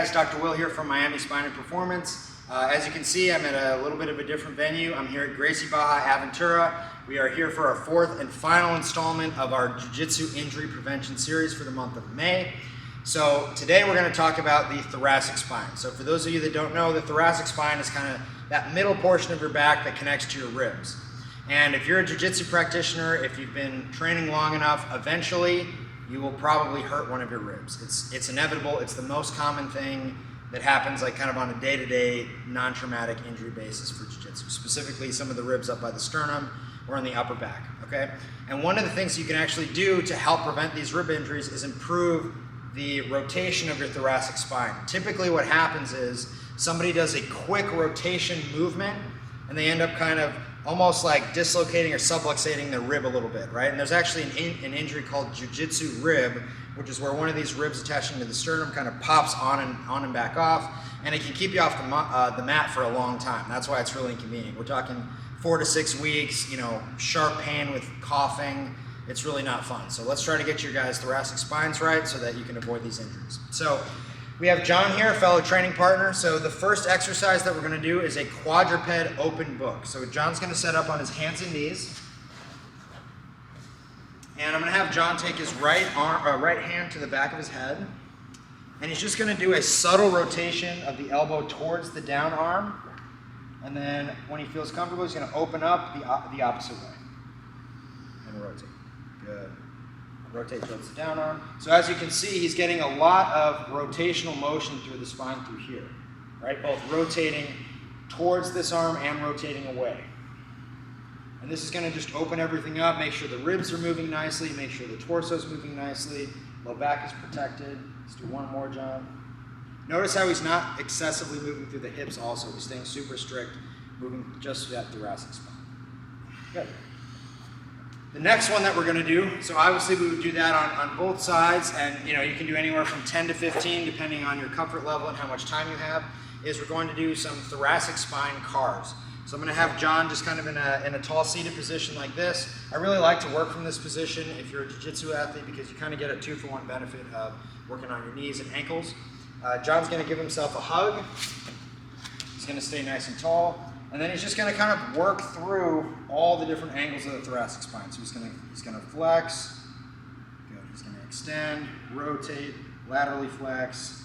guys, Dr. Will here from Miami Spine and Performance. As you can see, I'm at a little bit of a different venue. I'm here at Gracie Baja Aventura. We are here for our fourth and final installment of our Jiu-Jitsu injury prevention series for the month of May. So today we're going to talk about the thoracic spine. So for those of you that don't know, the thoracic spine is kind of that middle portion of your back that connects to your ribs. And if you're a Jiu-Jitsu practitioner, if you've been training long enough, eventually you will probably hurt one of your ribs. It's inevitable. It's the most common thing that happens like kind of on a day-to-day non-traumatic injury basis for Jiu-Jitsu, specifically some of the ribs up by the sternum or on the upper back, okay? And one of the things you can actually do to help prevent these rib injuries is improve the rotation of your thoracic spine. Typically what happens is somebody does a quick rotation movement and they end up kind of almost like dislocating or subluxating their rib a little bit, right? And there's actually an injury called Jiu-Jitsu rib, which is where one of these ribs attaching to the sternum kind of pops on and back off, and it can keep you off the mat for a long time. That's why it's really inconvenient. We're talking 4 to 6 weeks, you know, sharp pain with coughing. It's really not fun. So let's try to get your guys' thoracic spines right so that you can avoid these injuries. So we have John here, fellow training partner. So the first exercise that we're going to do is a quadruped open book. So John's going to set up on his hands and knees. And I'm going to have John take his right hand to the back of his head. And he's just going to do a subtle rotation of the elbow towards the down arm. And then when he feels comfortable, he's going to open up the opposite way. And rotate. Good. Rotate towards the down arm. So as you can see, he's getting a lot of rotational motion through the spine through here, right? Both rotating towards this arm and rotating away. And this is going to just open everything up, make sure the ribs are moving nicely, make sure the torso is moving nicely, low back is protected. Let's do one more, John. Notice how he's not excessively moving through the hips also. He's staying super strict, moving just that thoracic spine. Good. The next one that we're going to do, so obviously we would do that on both sides, and you know, you can do anywhere from 10 to 15 depending on your comfort level and how much time you have, is we're going to do some thoracic spine cars. So I'm going to have John just kind of in a tall seated position like this. I really like to work from this position if you're a Jiu-Jitsu athlete because you kind of get a 2-for-1 benefit of working on your knees and ankles. John's going to give himself a hug. He's going to stay nice and tall. And then he's just going to kind of work through all the different angles of the thoracic spine. So he's going to flex. Good. He's going to extend, rotate, laterally flex,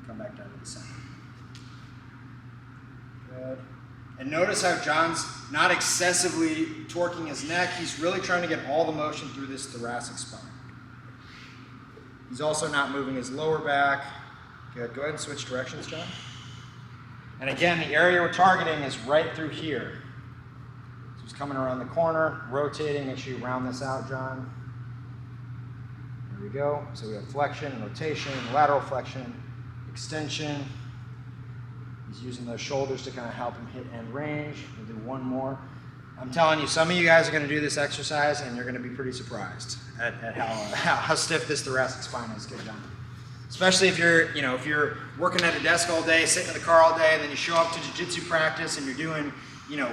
come back down to the center. Good. And notice how John's not excessively torquing his neck. He's really trying to get all the motion through this thoracic spine. He's also not moving his lower back. Good. Go ahead and switch directions, John. And again, the area we're targeting is right through here. So he's coming around the corner, rotating. Make sure you round this out, John. There we go. So we have flexion, rotation, lateral flexion, extension. He's using those shoulders to kind of help him hit end range. We'll do one more. I'm telling you, some of you guys are going to do this exercise and you're going to be pretty surprised at how stiff this thoracic spine is. Good, John. Especially if you're working at a desk all day, sitting in the car all day, and then you show up to Jiu-Jitsu practice and you're doing,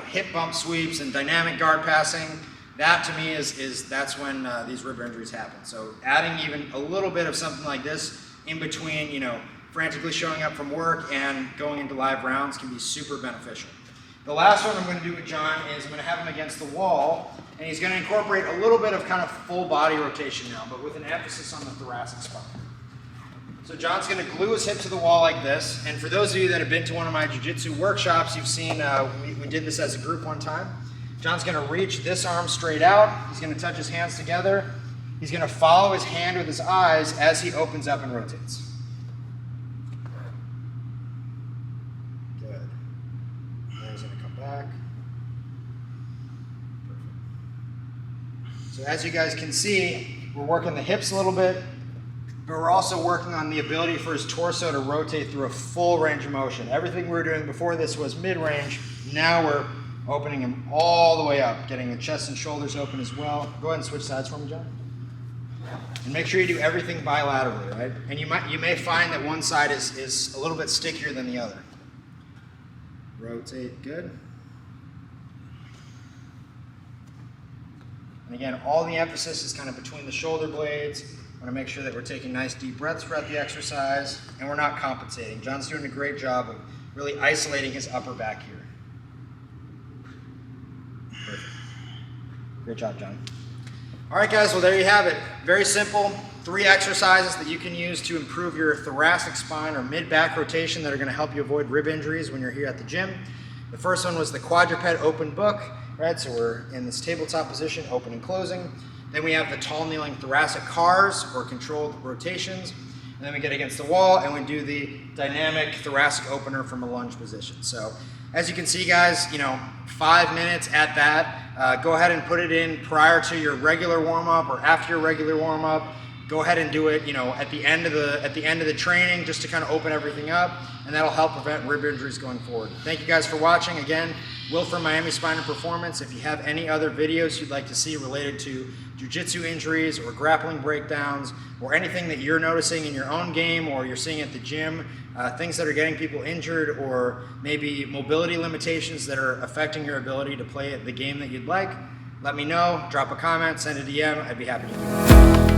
hip bump sweeps and dynamic guard passing. That to me that's when these rib injuries happen. So adding even a little bit of something like this in between, frantically showing up from work and going into live rounds can be super beneficial. The last one I'm going to do with John is I'm going to have him against the wall, and he's going to incorporate a little bit of kind of full body rotation now, but with an emphasis on the thoracic spine. So John's going to glue his hip to the wall like this, and for those of you that have been to one of my Jiu-Jitsu workshops, you've seen we did this as a group one time. John's going to reach this arm straight out. He's going to touch his hands together. He's going to follow his hand with his eyes as he opens up and rotates. Good. Then he's going to come back. Perfect. So as you guys can see, we're working the hips a little bit, but we're also working on the ability for his torso to rotate through a full range of motion. Everything we were doing before this was mid-range. Now we're opening him all the way up, getting the chest and shoulders open as well. Go ahead and switch sides for me, John. And make sure you do everything bilaterally, right? And you may find that one side is a little bit stickier than the other. Rotate, good. And again, all the emphasis is kind of between the shoulder blades Want to make sure that we're taking nice deep breaths throughout the exercise and we're not compensating. John's doing a great job of really isolating his upper back here. Perfect. Great job, John. All right, guys, well, there you have it. Very simple, 3 exercises that you can use to improve your thoracic spine or mid-back rotation that are going to help you avoid rib injuries when you're here at the gym. The first one was the Quadruped open book, right? So we're in this tabletop position, open and closing. Then we have the tall kneeling thoracic cars or controlled rotations. And then we get against the wall and we do the dynamic thoracic opener from a lunge position. So as you can see, guys, 5 minutes at that. Go ahead and put it in prior to your regular warm-up or after your regular warm-up. Go ahead and do it, at the end of the training, just to kind of open everything up, and that'll help prevent rib injuries going forward. Thank you guys for watching. Again, Will from Miami Spine and Performance. If you have any other videos you'd like to see related to jiu-jitsu injuries or grappling breakdowns or anything that you're noticing in your own game or you're seeing at the gym, things that are getting people injured or maybe mobility limitations that are affecting your ability to play the game that you'd like, let me know. Drop a comment, send a DM. I'd be happy to do that.